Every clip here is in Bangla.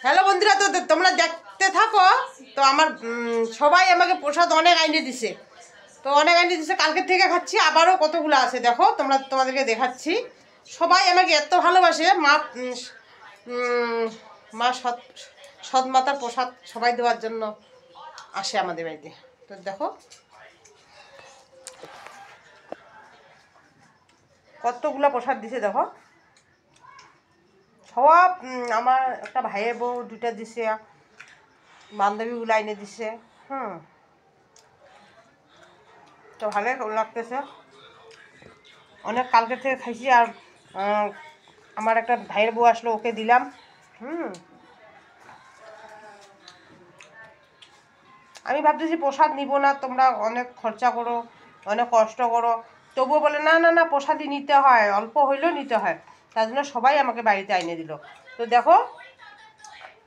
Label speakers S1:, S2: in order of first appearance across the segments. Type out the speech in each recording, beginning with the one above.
S1: হ্যালো বন্ধুরা, তো তোমরা দেখতে থাকো। তো আমার সবাই আমাকে প্রসাদ অনেক আইনে দিছে, তো অনেক আইনে দিছে। কালকের থেকে খাচ্ছি, আবারও কতগুলো আছে দেখো, তোমাদেরকে দেখাচ্ছি। সবাই আমাকে এত ভালোবাসে। মা সৎ মাতার প্রসাদ সবাই দেওয়ার জন্য আসে আমাদের বাড়িতে। তো দেখো কতগুলো প্রসাদ দিছে দেখো। সব আমার একটা ভাইয়ের বউ দুইটা দিছে, বান্ধবীগুলো আইনে দিছে। তো ভালোই লাগতেছে, অনেক কালকের থেকে খাইছি। আর আমার একটা ভাইয়ের বউ আসলো, ওকে দিলাম। আমি ভাবতেছি প্রসাদ নিব না, তোমরা অনেক খরচা করো, অনেক কষ্ট করো, তবুও বলে না না না প্রসাদই নিতে হয়, অল্প হইলেও নিতে হয়। তার জন্য সবাই আমাকে বাড়িতে আইনে দিল। তো দেখো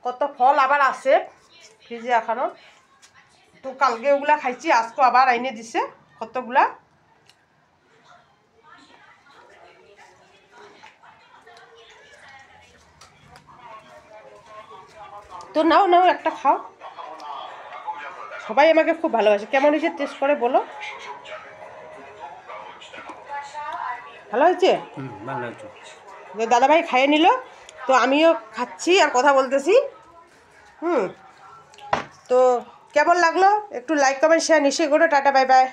S1: কত ফল আবার আছে ফ্রিজে এখনো। তো কালকে ওগুলা খাইছি, আজকে আবার আইনে দিছে কতগুলা। তো নাও নাও, একটা খাও। সবাই আমাকে খুব ভালোবাসে। কেমন হয়েছে টেস্ট করে বলো। ভালো হয়েছে? দাদাভাই খাইয়ে নিল, তো আমিও খাচ্ছি আর কথা বলতেছি। তো কেমন লাগলো একটু লাইক কমেন্ট শেয়ার নিশ্চয়ই করো। Tata, bye bye.